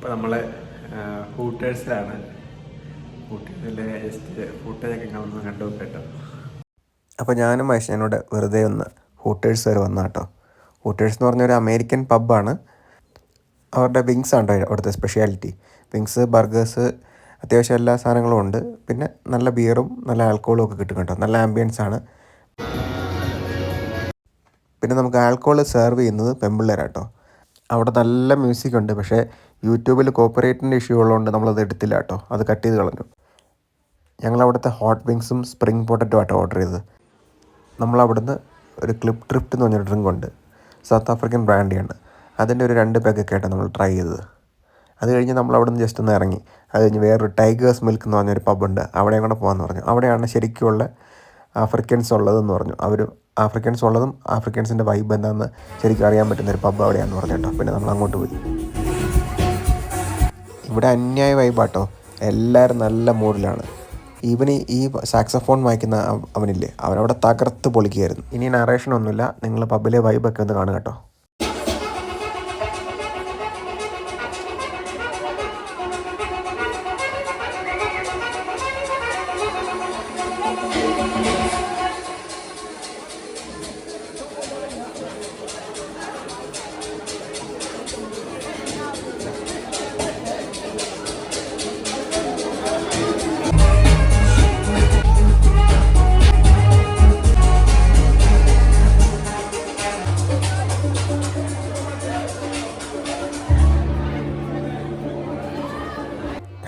ഇപ്പോൾ നമ്മൾ ഹൂട്ടേഴ്സിലാണ്. ഹൂട്ടേഴ്സിലെ ജസ്റ്റ് ഫുട്ടേജൊക്കെ കാണുന്നത് കണ്ടു കേട്ടോ. അപ്പോൾ ഞാനും മനുഷ്യനോട് വെറുതെ ഒന്ന് ഹൂട്ടേഴ്സ് വരെ വന്ന കേട്ടോ. ഹൂട്ടേഴ്സ് എന്ന് പറഞ്ഞൊരു അമേരിക്കൻ പബ്ബാണ്. അവരുടെ വിങ്സ് ആണ് അവിടുത്തെ സ്പെഷ്യാലിറ്റി. വിങ്സ്, ബർഗേഴ്സ്, അത്യാവശ്യം എല്ലാ സാധനങ്ങളും ഉണ്ട്. പിന്നെ നല്ല ബിയറും നല്ല ആൽക്കഹോളും ഒക്കെ കിട്ടും കേട്ടോ. നല്ല ആംബിയൻസ് ആണ്. പിന്നെ നമുക്ക് ആൽക്കഹോൾ സെർവ് ചെയ്യുന്നത് പെമ്പിള്ളേരാട്ടോ. അവിടെ നല്ല മ്യൂസിക് ഉണ്ട്. പക്ഷേ യൂട്യൂബിൽ കോപ്പറേറ്റിൻ്റെ ഇഷ്യൂ ഉള്ളതുകൊണ്ട് നമ്മളത് എടുത്തില്ല കേട്ടോ. അത് കട്ട് ചെയ്ത് കളഞ്ഞു. ഞങ്ങളവിടുത്തെ ഹോട്ട് വിങ്സും സ്പ്രിംഗ് പൊട്ടറ്റോ ആട്ടോ ഓർഡർ ചെയ്തത്. നമ്മളവിടുന്ന് ഒരു ക്ലിപ്പ് ഡ്രിഫ്റ്റ് എന്ന് പറഞ്ഞൊരു ഡ്രിങ്ക് ഉണ്ട്. സൗത്ത് ആഫ്രിക്കൻ ബ്രാൻഡിയാണ്. അതിൻ്റെ ഒരു 2 പാക്കൊക്കെ ആയിട്ടാണ് നമ്മൾ ട്രൈ ചെയ്തത്. അത് കഴിഞ്ഞ് നമ്മളവിടുന്ന് ജസ്റ്റ് ഒന്ന് ഇറങ്ങി. അത് കഴിഞ്ഞ് വേറൊരു ടൈഗേഴ്സ് മിൽക്ക് എന്ന് പറഞ്ഞൊരു പബ്ബുണ്ട്. അവിടെയും കൂടെ പോകാമെന്ന് പറഞ്ഞു. അവിടെയാണ് ശരിക്കുമുള്ള ആഫ്രിക്കൻസ് ഉള്ളതെന്ന് പറഞ്ഞു. അവർ ആഫ്രിക്കൻസ് ഉള്ളതും ആഫ്രിക്കൻസിൻ്റെ വൈബ് എന്താണെന്ന് ശരിക്കും അറിയാൻ പറ്റുന്നൊരു പബ്ബ് അവിടെയാണെന്ന് പറഞ്ഞു കേട്ടോ. പിന്നെ നമ്മൾ അങ്ങോട്ട് പോയി. ഇവിടെ അന്യായ വൈബാട്ടോ. എല്ലാവരും നല്ല മൂഡിലാണ്. ഈവന് ഈ സാക്സഫോൺ വായിക്കുന്ന അവനില്ലേ, അവനവിടെ തകർത്ത് പൊളിക്കുകയായിരുന്നു. ഇനി നറേഷനൊന്നുമില്ല, നിങ്ങൾ പബ്ബിലെ വൈബൊക്കെ ഒന്ന് കാണുക കേട്ടോ.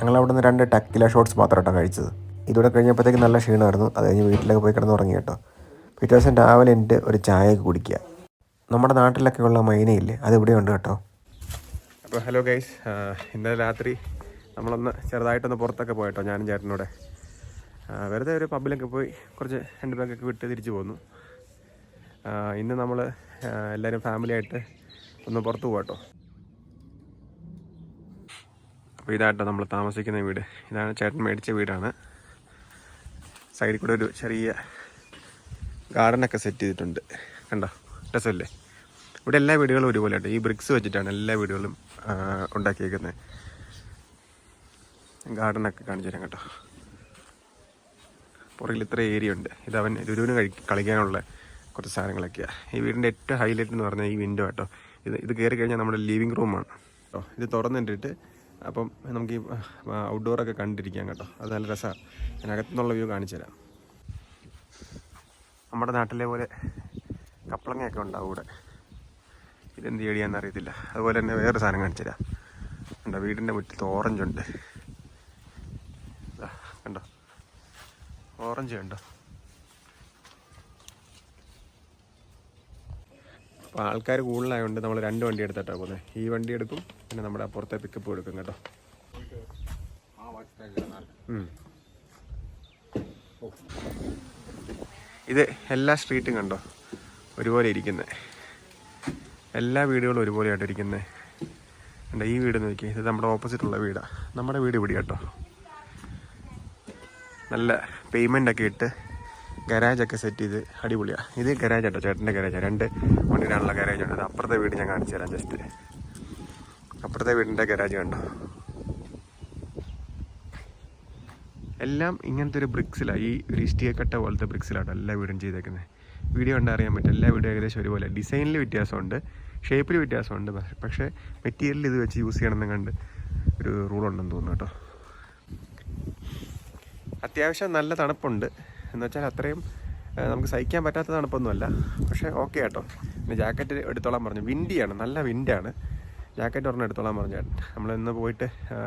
ഞങ്ങളവിടെ നിന്ന് 2 ടക്കില ഷോട്ട്സ് മാത്രമായിട്ടാണ് കഴിച്ചത്. ഇതോടെ കഴിഞ്ഞപ്പോഴത്തേക്ക് നല്ല ക്ഷീണമായിരുന്നു. അത് കഴിഞ്ഞ് വീട്ടിലൊക്കെ പോയി കിടന്ന് ഉറങ്ങി കേട്ടോ. പിറ്റേ ദിവസം രാവിലെ എൻ്റെ ഒരു ചായയൊക്കെ കുടിക്കുക. നമ്മുടെ നാട്ടിലൊക്കെ ഉള്ള മൈനയില്ലേ, അതിവിടെ ഉണ്ട് കേട്ടോ. അപ്പോൾ ഹലോ ഗൈസ്, ഇന്നലെ രാത്രി നമ്മളൊന്ന് ചെറുതായിട്ടൊന്ന് പുറത്തൊക്കെ പോയിട്ടോ, ഞാനും ചേട്ടനോടെ. വെറുതെ ഒരു പബ്ബിലൊക്കെ പോയി കുറച്ച് 2 പാക്കൊക്കെ വിട്ട് തിരിച്ചു പോന്നു. ഇന്ന് നമ്മൾ എല്ലാവരും ഫാമിലിയായിട്ട് ഒന്ന് പുറത്ത് പോകാട്ടോ. അപ്പോൾ ഇതാട്ടോ നമ്മൾ താമസിക്കുന്ന വീട്. ഇതാണ് ചേട്ടൻ മേടിച്ച വീടാണ്. സൈഡിൽ കൂടെ ഒരു ചെറിയ ഗാർഡനൊക്കെ സെറ്റ് ചെയ്തിട്ടുണ്ട്. കണ്ടോ, രസമല്ലേ? ഇവിടെ എല്ലാ വീടുകളും ഒരുപോലെ ആട്ടോ. ഈ ബ്രിക്സ് വെച്ചിട്ടാണ് എല്ലാ വീടുകളും ഉണ്ടാക്കിയേക്കുന്നത്. ഗാർഡനൊക്കെ കാണിച്ചു തരാം കേട്ടോ. പുറകിൽ ഇത്ര ഏരിയ ഉണ്ട്. ഇത് അവൻ ലുലുവിന് കളിക്കാനുള്ള കുറച്ച് സാധനങ്ങളൊക്കെയാണ്. ഈ വീടിൻ്റെ ഏറ്റവും ഹൈലൈറ്റ് എന്ന് പറഞ്ഞാൽ ഈ വിൻഡോ കേട്ടോ. ഇത് കയറി കഴിഞ്ഞാൽ നമ്മുടെ ലിവിങ് റൂമാണ് കേട്ടോ. ഇത് തുറന്നിട്ടിട്ട് അപ്പം നമുക്ക് ഈ ഔട്ട്ഡോറൊക്കെ കണ്ടിരിക്കാം കേട്ടോ. അത് നല്ല രസമാണ്. അതിനകത്തുനിന്നുള്ള വ്യൂ കാണിച്ചു തരാം. നമ്മുടെ നാട്ടിലെ പോലെ കപ്പളങ്ങയൊക്കെ ഉണ്ടാവും ഇവിടെ. ഇതെന്ത് ചെടിയാണെന്ന് അറിയത്തില്ല. അതുപോലെ തന്നെ വേറൊരു സാധനം കാണിച്ചു തരാം. കണ്ടോ, വീടിൻ്റെ മുറ്റത്ത് ഓറഞ്ചുണ്ട്. കണ്ടോ, ഓറഞ്ച് കണ്ടോ. അപ്പോൾ ആൾക്കാർ കൂടുതലായതുകൊണ്ട് നമ്മൾ 2 വണ്ടി എടുത്തിട്ടാണ് പോകുന്നത്. ഈ വണ്ടി എടുക്കും, പിന്നെ നമ്മുടെ അപ്പുറത്തെ പിക്കപ്പ് എടുക്കും കേട്ടോ. ഇത് എല്ലാ സ്ട്രീറ്റും കണ്ടോ ഒരുപോലെ ഇരിക്കുന്നത്. എല്ലാ വീടുകളും ഒരുപോലെയായിട്ട് ഇരിക്കുന്നത്. കണ്ടോ, ഈ വീട് നോക്കി, ഇത് നമ്മുടെ ഓപ്പോസിറ്റുള്ള വീടാണ്. നമ്മുടെ വീട് ഇവിടെ കേട്ടോ. നല്ല പേയ്മെൻ്റൊക്കെ ഇട്ട് ഗരാജൊക്കെ സെറ്റ് ചെയ്ത് അടിപൊളിയാണ്. ഇത് ഗരാജ് കേട്ടോ, ചേട്ടൻ്റെ ഗരാജാണ്. 2 വണ്ടിയിടാനുള്ള ഗരാജ് ഉണ്ട്. അപ്പുറത്തെ വീട് ഞാൻ കാണിച്ചു തരാം. ജസ്റ്റ് അപ്പുറത്തെ വീടിൻ്റെ ഗരാജ് കണ്ടോ. എല്ലാം ഇങ്ങനത്തെ ഒരു ബ്രിക്സിലാണ്. ഈ ഒരു ഇഷ്ടികക്കട്ട പോലത്തെ ബ്രിക്സിലാട്ടോ എല്ലാ വീടും ചെയ്തേക്കുന്നത്. വീഡിയോ കണ്ടാൽ അറിയാൻ പറ്റും. എല്ലാ വീടും ഏകദേശം ഒരുപോലെ. ഡിസൈനിൽ വ്യത്യാസമുണ്ട്, ഷേപ്പിൽ വ്യത്യാസമുണ്ട്. പക്ഷേ മെറ്റീരിയൽ ഇത് വെച്ച് യൂസ് ചെയ്യണമെന്ന് കണ്ട് ഒരു റൂളുണ്ടെന്ന് തോന്നുന്നു കേട്ടോ. അത്യാവശ്യം നല്ല തണുപ്പുണ്ട്. എന്ന് വെച്ചാൽ അത്രയും നമുക്ക് സഹിക്കാൻ പറ്റാത്ത തണുപ്പൊന്നുമല്ല. പക്ഷേ ഓക്കെ കേട്ടോ. പിന്നെ ജാക്കറ്റ് എടുത്തോളാൻ പറഞ്ഞു. വിൻഡിയാണ്, നല്ല വിൻഡാണ്. ജാക്കറ്റ് ഒരെണ്ണം എടുത്തോളാൻ പറഞ്ഞു ചേട്ടൻ. നമ്മളിന്ന് പോയിട്ട്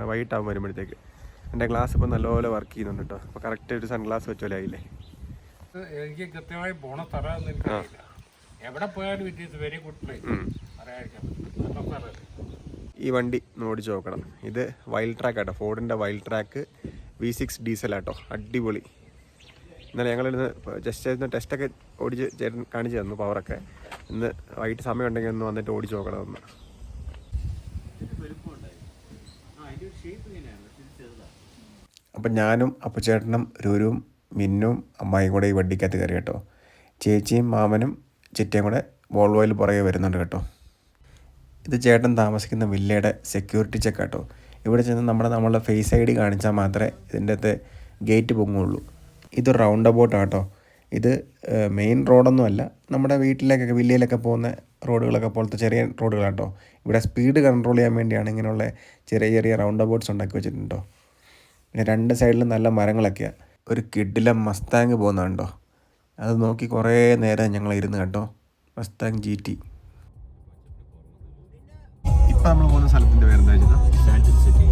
വൈകിട്ടാകും വരുമ്പോഴത്തേക്ക്. എൻ്റെ ഗ്ലാസ് ഇപ്പം നല്ലപോലെ വർക്ക് ചെയ്യുന്നുണ്ട് കേട്ടോ. അപ്പോൾ കറക്റ്റ് ഒരു സൺഗ്ലാസ് വെച്ച പോലെ ആയില്ലേ. എനിക്ക് കൃത്യമായി ബോണസ് എവിടെ പോയാലും it is very good place. ഈ വണ്ടി ഒന്ന് ഓടിച്ച് നോക്കണം. ഇത് വൈൽഡ് ട്രാക്ക് ആട്ടോ, ഫോർഡിൻ്റെ വൈൽഡ് ട്രാക്ക് V6 ഡീസലാട്ടോ. അടിപൊളി. ഇന്നലെ ഞങ്ങളിന്ന് ജസ്റ്റ് ടെസ്റ്റൊക്കെ ഓടിച്ച് ചേട്ടൻ കാണിച്ചു തന്നു പവറൊക്കെ. ഇന്ന് വൈകിട്ട് സമയം ഉണ്ടെങ്കിൽ ഒന്ന് വന്നിട്ട് ഓടിച്ച് നോക്കണമെന്ന്. അപ്പം ഞാനും അപ്പുചേട്ടനും രൂരും മിന്നും അമ്മായിയും കൂടെ ഈ വണ്ടിക്കകത്ത് കയറി കേട്ടോ. ചേച്ചിയും മാമനും ചിറ്റയും കൂടെ വോൾവോയിൽ പുറകെ വരുന്നുണ്ട് കേട്ടോ. ഇത് ചേട്ടൻ താമസിക്കുന്ന വില്ലയുടെ സെക്യൂരിറ്റി ചെക്ക് കേട്ടോ. ഇവിടെ ചെന്ന് നമ്മളുടെ ഫേസ് ഐ ഡി കാണിച്ചാൽ മാത്രമേ ഇതിൻ്റെ അകത്ത് ഗേറ്റ് പൊങ്ങുള്ളൂ. ഇത് റൗണ്ട് അബൌട്ട് ആട്ടോ. ഇത് മെയിൻ റോഡൊന്നുമല്ല, നമ്മുടെ വീട്ടിലേക്കൊക്കെ വില്ലയിലൊക്കെ പോകുന്ന റോഡുകളൊക്കെ പോലത്തെ ചെറിയ റോഡുകളാട്ടോ. ഇവിടെ സ്പീഡ് കൺട്രോൾ ചെയ്യാൻ വേണ്ടിയാണ് ഇങ്ങനെയുള്ള ചെറിയ ചെറിയ റൗണ്ട് അബൌട്ട്സ് ഉണ്ടാക്കി വെച്ചിട്ടുണ്ടോ. പിന്നെ രണ്ട് സൈഡിലും നല്ല മരങ്ങളൊക്കെയാണ്. ഒരു കിഡിലം മസ്താങ് പോകുന്നുണ്ടോ, അത് നോക്കി കുറേ നേരം ഞങ്ങൾ ഇരുന്ന് കേട്ടോ. Mustang GT. ഇപ്പം നമ്മൾ പോകുന്ന സ്ഥലത്തിൻ്റെ പേര് എന്താ വെച്ചാൽ സാൻഡൻ സിറ്റി.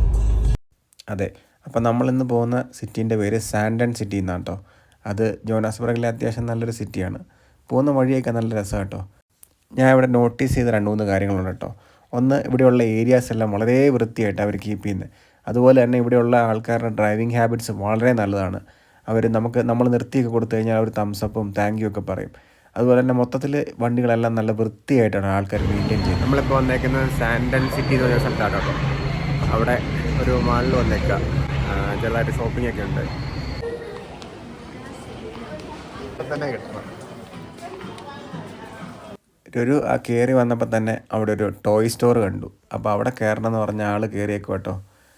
അതെ, അപ്പം നമ്മളിന്ന് പോകുന്ന സിറ്റീൻ്റെ പേര് സാൻഡൻ സിറ്റി എന്നാണ് കേട്ടോ. അത് ജോനാസ്ബർഗിലെ അത്യാവശ്യം നല്ലൊരു സിറ്റിയാണ്. പോകുന്ന വഴിയൊക്കെ നല്ല രസമാണ് കേട്ടോ. ഞാൻ ഇവിടെ നോട്ടീസ് ചെയ്ത 2-3 കാര്യങ്ങളുണ്ട് കേട്ടോ. ഒന്ന്, ഇവിടെയുള്ള ഏരിയാസ് എല്ലാം വളരെ വൃത്തിയായിട്ട് അവർ കീപ്പ് ചെയ്യുന്നത്. അതുപോലെ തന്നെ ഇവിടെയുള്ള ആൾക്കാരുടെ ഡ്രൈവിംഗ് ഹാബിറ്റ്സ് വളരെ നല്ലതാണ്. നമ്മൾ നിർത്തിയൊക്കെ കൊടുത്തു കഴിഞ്ഞാൽ അവർ തംസപ്പും താങ്ക് യു ഒക്കെ പറയും. അതുപോലെ തന്നെ മൊത്തത്തിൽ വണ്ടികളെല്ലാം നല്ല വൃത്തിയായിട്ടാണ് ആൾക്കാർ മെയിൻറ്റെയിൻ ചെയ്യുന്നത്. നമ്മളിപ്പോൾ വന്നേക്കുന്നത് സാൻഡൻ സിറ്റി എന്ന് പറഞ്ഞ സ്ഥലത്താണ് കേട്ടോ. അവിടെ ഒരു മാളിൽ വന്നേക്കുക, ചെറുതായിട്ട് ഷോപ്പിംഗ് ഒക്കെ ഉണ്ട്. തന്നെ കിട്ടണം. കയറി വന്നപ്പോൾ തന്നെ അവിടെ ഒരു ടോയ് സ്റ്റോർ കണ്ടു. അപ്പോൾ അവിടെ കയറണം എന്ന് പറഞ്ഞ ആൾ കയറിയേക്കും കേട്ടോ.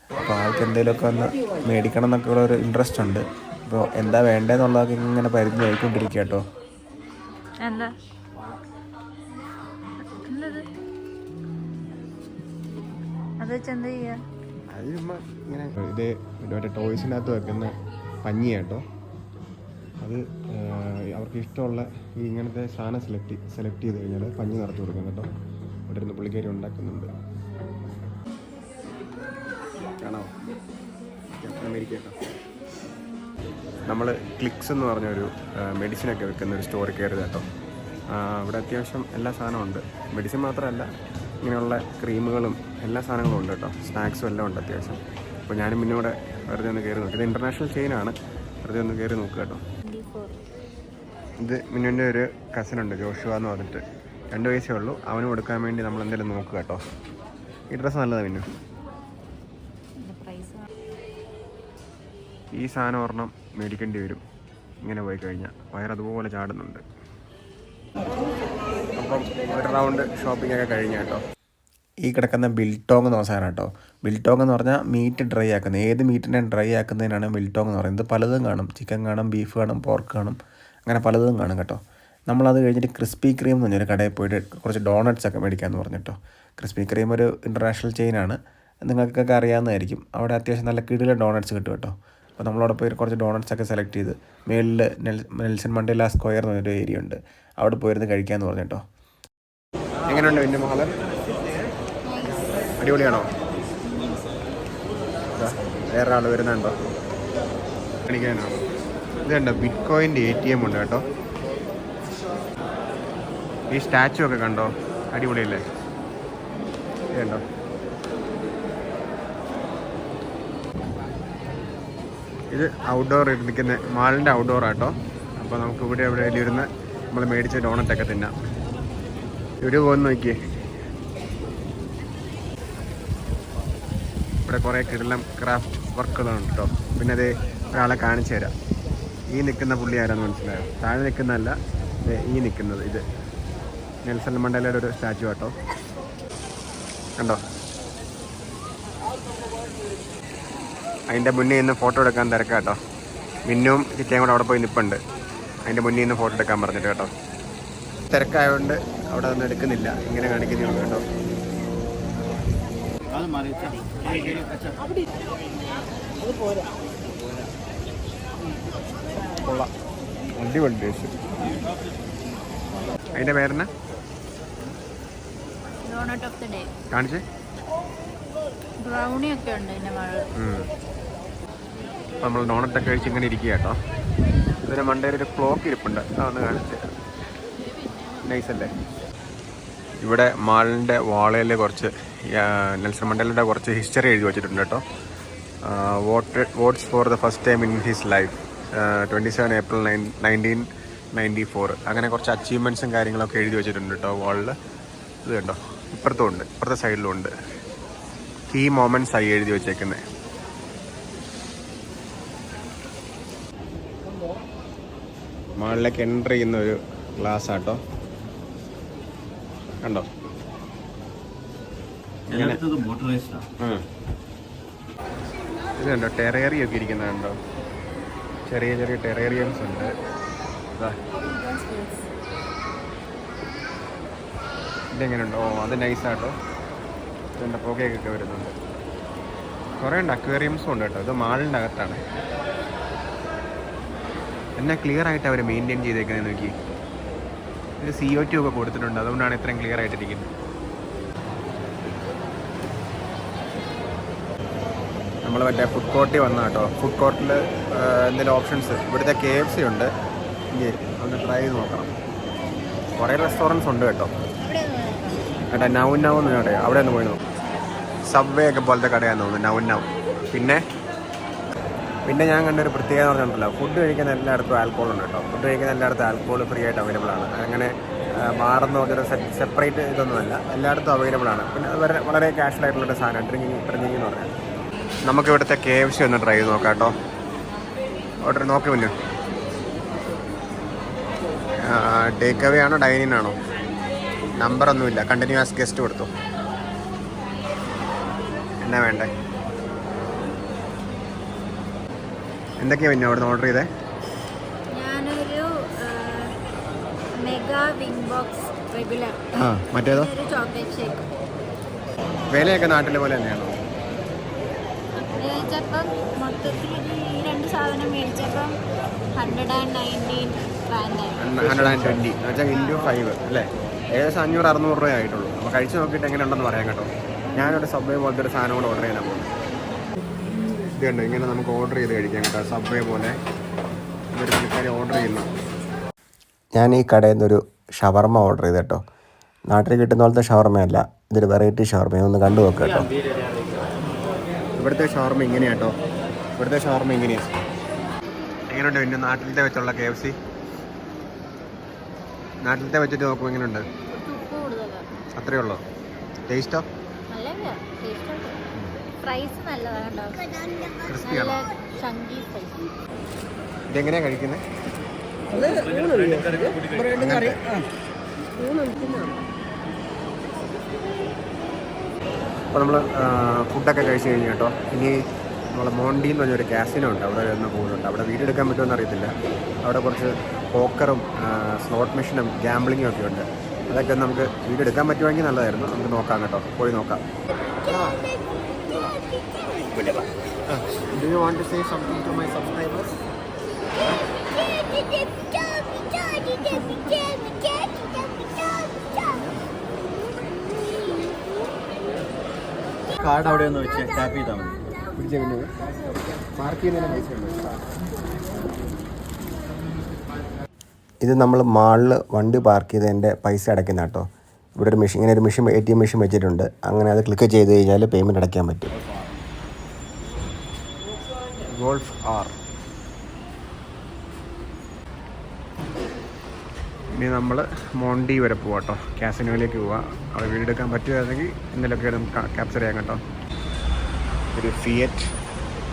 അപ്പോൾ ആൾക്ക് എന്തെങ്കിലുമൊക്കെ ഒന്ന് മേടിക്കണം എന്നൊക്കെ ഉള്ളൊരു ഇൻട്രസ്റ്റ് ഉണ്ട്. അപ്പോൾ എന്താ വേണ്ടതെന്നുള്ളതൊക്കെ ഇങ്ങനെ പരിചയമായിക്കൊണ്ടിരിക്കുക കേട്ടോ. അത് ചുമ്മാ ഇങ്ങനെ ഇത് മറ്റേ ടോയ്സിനകത്ത് വെക്കുന്ന പഞ്ഞിയാട്ടോ. അത് അവർക്ക് ഇഷ്ടമുള്ള ഈ ഇങ്ങനത്തെ സാധനം സെലക്ട് ചെയ്ത് കഴിഞ്ഞാൽ പഞ്ഞി നിറച്ച് കൊടുക്കും കേട്ടോ. ഇവിടെ ഇരുന്ന് പുള്ളിക്കാരി ഉണ്ടാക്കുന്നുണ്ട്. കാണാമോ? അമേരിക്ക കേട്ടോ. നമ്മൾ ക്ലിക്സ് എന്ന് പറഞ്ഞൊരു മെഡിസിനൊക്കെ വെക്കുന്ന ഒരു സ്റ്റോറിൽ കയറി കേട്ടോ. അവിടെ അത്യാവശ്യം എല്ലാ സാധനവും ഉണ്ട്. മെഡിസിൻ മാത്രമല്ല, ഇങ്ങനെയുള്ള ക്രീമുകളും എല്ലാ സാധനങ്ങളും ഉണ്ട് കേട്ടോ. സ്നാക്സും എല്ലാം ഉണ്ട് അത്യാവശ്യം. അപ്പോൾ ഞാനും പിന്നെ ഇവിടെ വെറുതെ ഒന്ന് കയറി നോക്കി. ഇത് ഇൻ്റർനാഷണൽ ചെയിനാണ്. വെറുതെ ഒന്ന് കയറി നോക്കുക കേട്ടോ. ഇത് മിന്നുവിൻ്റെ ഒരു കസിനുണ്ട്, ജോഷുവ എന്ന് പറഞ്ഞിട്ട്. 2 വയസ്സേ ഉള്ളൂ. അവന് കൊടുക്കാൻ വേണ്ടി നമ്മൾ എന്തെങ്കിലും നോക്കുക കേട്ടോ. ഈ ഡ്രസ്സ് നല്ലതാണ് മിന്നു. ഈ സാധനം ഒരെണ്ണം മേടിക്കേണ്ടി വരും ഇങ്ങനെ പോയി കഴിഞ്ഞാൽ. വയറതുപോലെ ചാടുന്നുണ്ട്. അപ്പം ഒരു റൗണ്ട് ഷോപ്പിംഗ് ഒക്കെ കഴിഞ്ഞ കേട്ടോ. ഈ കിടക്കുന്ന ബിൽട്ടോങ് എന്ന് പറഞ്ഞ സാധനം കേട്ടോ. ബിൽട്ടോങ് എന്ന് പറഞ്ഞാൽ മീറ്റ് ഡ്രൈ ആക്കുന്നത്. ഏത് മീറ്റിനെയും ഡ്രൈ ആക്കുന്നതിനാണ് ബിൽട്ടോങ് എന്ന് പറയുന്നത്. പലതും കാണും. ചിക്കൻ കാണും, ബീഫ് കാണും, പോർക്ക് കാണും, അങ്ങനെ പലതും കാണും കേട്ടോ. നമ്മളത് കഴിഞ്ഞിട്ട് ക്രിസ്പി ക്രീം എന്ന് പറഞ്ഞൊരു കടയിൽ പോയിട്ട് കുറച്ച് ഡോണറ്റ്സ് ഒക്കെ മേടിക്കാമെന്ന് പറഞ്ഞിട്ടോ. ക്രിസ്പി ക്രീം ഒരു ഇൻ്റർനാഷണൽ ചെയിനാണ്, നിങ്ങൾക്കൊക്കെ അറിയാവുന്നതായിരിക്കും. അവിടെ അത്യാവശ്യം നല്ല കിടിലൻ ഡോണറ്റ്സ് കിട്ടും കേട്ടോ. അപ്പോൾ നമ്മളവിടെ പോയി കുറച്ച് ഡോണറ്റ്സ് ഒക്കെ സെലക്ട് ചെയ്ത് മേളിൽ നെൽസൺ മണ്ടേല സ്ക്വയർ എന്ന് പറഞ്ഞൊരു ഏരിയ ഉണ്ട്, അവിടെ പോയിരുന്ന് കഴിക്കാമെന്ന് പറഞ്ഞിട്ടോ. എങ്ങനെയുണ്ട് എൻ്റെ മകള്? അടിപൊളിയാണോ? വേറെ ആൾ വരുന്നുണ്ടോ കാണിക്കാനാണോ? ഇതുണ്ടോ, ബിറ്റ് കോയിൻ്റെ ATM ഉണ്ട് കേട്ടോ. ഈ സ്റ്റാച്ചു ഒക്കെ കണ്ടോ, അടിപൊളിയല്ലേ? ഇതുണ്ടോ, ഇത് ഔട്ട്ഡോർ നിൽക്കുന്ന മാളിൻ്റെ ഔട്ട്ഡോർ ആട്ടോ. അപ്പോൾ നമുക്ക് ഇവിടെ എവിടെയെങ്കിലും ഇരുന്ന് നമ്മൾ മേടിച്ച ഡോണറ്റൊക്കെ തിന്നാം. ഇവിടെ പോകുന്ന നോക്കിയേ, ഇവിടെ കുറേ കിടലം ക്രാഫ്റ്റ് വർക്കുകളുണ്ട് കേട്ടോ. പിന്നെ അത് ഒരാളെ കാണിച്ചു തരാം. ഈ നിൽക്കുന്ന പുള്ളി ആരാന്ന് മനസ്സിലായോ? താഴെ നിൽക്കുന്നതല്ല, ഈ നിൽക്കുന്നത് ഇത് നെൽസൺ മണ്ടേലയുടെ ഒരു സ്റ്റാച്ചു ആട്ടോ. കണ്ടോ? അതിൻ്റെ മുന്നേ നിന്ന് ഫോട്ടോ എടുക്കാൻ തിരക്കാം കേട്ടോ. മിന്നും ചിറ്റയും കൂടെ അവിടെ പോയി നിൽപ്പുണ്ട്. അതിൻ്റെ മുന്നേ നിന്ന് ഫോട്ടോ എടുക്കാൻ പറഞ്ഞിട്ട് കേട്ടോ. തിരക്കായതുകൊണ്ട് അവിടെ ഒന്നും എടുക്കുന്നില്ല, ഇങ്ങനെ കാണിക്കുന്നേ ഉള്ളൂ കേട്ടോ. കൊള്ളാം, അടിപൊളി ടേസ്റ്റ്. അതിൻ്റെ പേരെന്നാ കാണിച്ചേ? ബ്രൗണി ഒക്കെ ഉണ്ട്. അപ്പോൾ നമ്മൾ ഡോണറ്റൊക്കെ കഴിച്ച് ഇങ്ങനെ ഇരിക്കുക കേട്ടോ. ഇതിന് മണ്ടയിൽ ഒരു ക്ലോക്ക് ഇരിപ്പുണ്ട്, അതൊന്ന് കാണിച്ച്. നൈസല്ലേ? ഇവിടെ മാളിൻ്റെ വാളയിൽ കുറച്ച് നെൽസൺ മണ്ടേലയുടെ കുറച്ച് ഹിസ്റ്ററി എഴുതി വെച്ചിട്ടുണ്ട് കേട്ടോ. Votes for the first time in his life 27 April 1994. അങ്ങനെ കുറച്ച് അച്ചീവ്മെൻറ്റ്സും കാര്യങ്ങളൊക്കെ എഴുതി വെച്ചിട്ടുണ്ട് കേട്ടോ വാളിൽ. ഇത് കണ്ടോ, ഇപ്പുറത്തും ഉണ്ട്, ഇപ്പുറത്തെ സൈഡിലും ഉണ്ട്. കീ മൊമെൻറ്റ്സ് ആയി എഴുതി വെച്ചേക്കുന്നത്. മാളിലേക്ക് എൻ്റർ ചെയ്യുന്ന ഒരു ഗ്ലാസ് ആട്ടോ. കണ്ടോ, ഇതുണ്ടോ ടെറേറിയൊക്കെ ഇരിക്കുന്നുണ്ടോ, ചെറിയ ചെറിയ ടെറേറിയംസ് ഉണ്ട്. ഇതെങ്ങനെയുണ്ടോ? അത് നൈസാട്ടോ. ഇതുണ്ട് പുകയൊക്കെ വരുന്നുണ്ട്. കുറേ ഉണ്ട്, അക്വേറിയംസും ഉണ്ട് കേട്ടോ. ഇത് മാളിൻ്റെ അകത്താണ്. എന്നാ ക്ലിയർ ആയിട്ട് അവർ മെയിൻറ്റെയിൻ ചെയ്തേക്കുന്നത് നോക്കി. ഇത് CO2 ഒക്കെ കൊടുത്തിട്ടുണ്ട്, അതുകൊണ്ടാണ് ഇത്രയും ക്ലിയർ ആയിട്ടിരിക്കുന്നത്. നമ്മൾ മറ്റേ ഫുഡ് കോർട്ടിൽ വന്ന കേട്ടോ. ഫുഡ് കോർട്ടിൽ എന്തെങ്കിലും ഓപ്ഷൻസ്, ഇവിടുത്തെ KFC ഉണ്ട്. ഇനി ഒന്ന് ട്രൈ ചെയ്ത് നോക്കണം. കുറേ റെസ്റ്റോറൻറ്റ്സ് ഉണ്ട് കേട്ടോ. കേട്ടോ നൗ എന്ന് കടയാണ്, അവിടെ ഒന്ന് പോയി നോക്കും. സബ്വേ ഒക്കെ പോലത്തെ കടയാണെന്ന് തോന്നുന്നു നൗ. പിന്നെ ഞാൻ കണ്ടൊരു പ്രത്യേകത എന്ന് പറഞ്ഞിട്ടുണ്ടല്ലോ, ഫുഡ് കഴിക്കുന്ന എല്ലായിടത്തും ആൽക്കോൾ ഉണ്ട് കേട്ടോ. ഫുഡ് കഴിക്കുന്ന എല്ലായിടത്തും ആൽക്കോൾ ഫ്രീ ആയിട്ട് അവൈലബിൾ ആണ്. അങ്ങനെ ബാറെന്ന് പറഞ്ഞൊരു സെപ്പറേറ്റ് ഇതൊന്നുമല്ല, എല്ലായിടത്തും അവൈലബിൾ ആണ്. പിന്നെ അത് വളരെ കാഷ്വൽ ആയിട്ടുള്ളൊരു സാധനം ഡ്രിങ്കിങ് എന്ന് പറഞ്ഞാൽ. നമുക്ക് ഇവിടുത്തെ KFC ഒന്ന് ട്രൈ ചെയ്ത് നോക്കാം കേട്ടോ. ഓർഡർ നോക്കി മുന്നേ. ടേക്ക് അവേ ആണോ ഡൈനിങ് ആണോ? നമ്പറൊന്നുമില്ല, കണ്ടിന്യൂസ് ഗസ്റ്റ് കൊടുത്തു. എന്നാ വേണ്ടേ? എന്തൊക്കെയാണ് പിന്നെ അവിടെ നിന്ന് ഓർഡർ ചെയ്തേ? ഞാനൊരു മെഗാ വിങ് ബോക്സ് റെഗുലർ, മറ്റേതോ ചോക്ലേറ്റ് ഷേക്ക്. വിലയൊക്കെ നാട്ടിലെ പോലെ തന്നെയാണോ? മേടിച്ചപ്പം മൊത്തത്തിൽ ഈ രണ്ട് സാധനം മേടിച്ചപ്പം 119 120 എന്നുവെച്ചാൽ ഇൻറ്റു 5 അല്ലേ? ഏകദേശം 500-600 രൂപ ആയിട്ടുള്ളൂ. അപ്പോൾ കഴിച്ച് നോക്കിയിട്ട് എങ്ങനെയുണ്ടെന്ന് പറയാം കേട്ടോ. ഞാനൊരു സബ്വേ പോലത്തെ ഒരു സാധനം കൂടെ ഓർഡർ ചെയ്യാൻ പോകുന്നത്. ഇത് കണ്ടോ, ഇങ്ങനെ നമുക്ക് ഓർഡർ ചെയ്ത് കഴിക്കാം കേട്ടോ. സബ്വേ പോലെ ഇതൊരു പുള്ളിക്കാരി ഓർഡർ ചെയ്യുന്നു. ഞാൻ ഈ കടയിൽ നിന്നൊരു ഷവർമ ഓർഡർ ചെയ്ത് കേട്ടോ. നാട്ടിൽ കിട്ടുന്ന പോലത്തെ ഷവർമയല്ല, ഇതൊരു വെറൈറ്റി ഷവർമ. ഒന്ന് കണ്ടു നോക്കാം കേട്ടോ. ഇവിടുത്തെ ഷവർമ ഇങ്ങനെയാട്ടോ. ഇവിടുത്തെ ഷവർമ ഇങ്ങനെയാണ്. എങ്ങനെയുണ്ട് പിന്നെ നാട്ടിലത്തെ വെച്ചുള്ള KFC? നാട്ടിലത്തെ വെച്ചിട്ട് നോക്കുമ്പോൾ എങ്ങനെയുണ്ട്? അത്രയേ ഉള്ളൂ. ടേസ്റ്റോ? ക്രിസ്പിയാണോ? ഇതെങ്ങനെയാ കഴിക്കുന്നത്? അപ്പോൾ നമ്മൾ ഫുഡൊക്കെ കഴിച്ച് കഴിഞ്ഞു കേട്ടോ. ഇനി നമ്മൾ മോണ്ടി എന്ന് പറഞ്ഞൊരു കാസിനോ ഉണ്ട്, അവിടെ ഒന്ന് പോകുന്നുണ്ട്. അവിടെ വീഡിയോ എടുക്കാൻ പറ്റുമെന്ന് അറിയത്തില്ല. അവിടെ കുറച്ച് പോക്കറും സ്ലോട്ട് മെഷീനും ഗാംബ്ലിങ്ങും ഒക്കെ ഉണ്ട്. അതൊക്കെ നമുക്ക് വീഡിയോ എടുക്കാൻ പറ്റുമെങ്കിൽ നല്ലതായിരുന്നു. നമുക്ക് നോക്കാം കേട്ടോ, പോയി നോക്കാം. Do you want to say something to my subscribers? Card അവിടെ ഒന്ന് വെച്ച് ടാപ്പ് ചെയ്താൽ മതി. മാർക്ക് ചെയ്യുന്നതിന് പൈസ ഉണ്ട്. ഇത് നമ്മൾ മാളിൽ വണ്ടി പാർക്ക് ചെയ്തതിൻ്റെ പൈസ അടയ്ക്കുന്ന കേട്ടോ. ഇവിടെ ഒരു മെഷീൻ, ഇങ്ങനെ ഒരു മെഷീൻ, ATM മെഷീൻ വെച്ചിട്ടുണ്ട്. അങ്ങനെ അത് ക്ലിക്ക് ചെയ്ത് കഴിഞ്ഞാൽ പേയ്മെൻറ്റ് അടയ്ക്കാൻ പറ്റും. Golf R. ഇനി നമ്മൾ മോണ്ടി വരെ പോവാം കേട്ടോ. കാസിനോയിലേക്ക് പോവാം. അവിടെ വീഡിയോ എടുക്കാൻ പറ്റുമായിരുന്നെങ്കിൽ എന്തെങ്കിലുമൊക്കെ നമുക്ക് ക്യാപ്ചർ ചെയ്യാം കേട്ടോ. ഒരു Fiat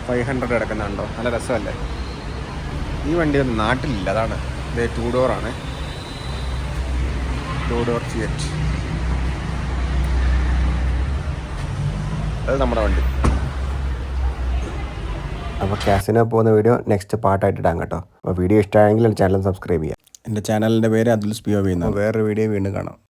500 കിടക്കുന്നുണ്ടോ, നല്ല രസമല്ലേ? ഈ വണ്ടിയൊന്നും നാട്ടിലില്ല, അതാണ്. ഇത് 2 ഡോറാണ്. 2 ഡോർ Fiat. അത് നമ്മുടെ വണ്ടി. അപ്പോൾ കാസിനോ പോകുന്ന വീഡിയോ നെക്സ്റ്റ് പാർട്ടായിട്ട് ഇടാം കേട്ടോ. അപ്പോൾ വീഡിയോ ഇഷ്ടമായെങ്കിൽ ചാനൽ സബ്സ്ക്രൈബ് ചെയ്യാം. എൻ്റെ ചാനലിൻ്റെ പേര് അതുൽ POV. വേറൊരു വീഡിയോ വീണ്ടും കാണാം.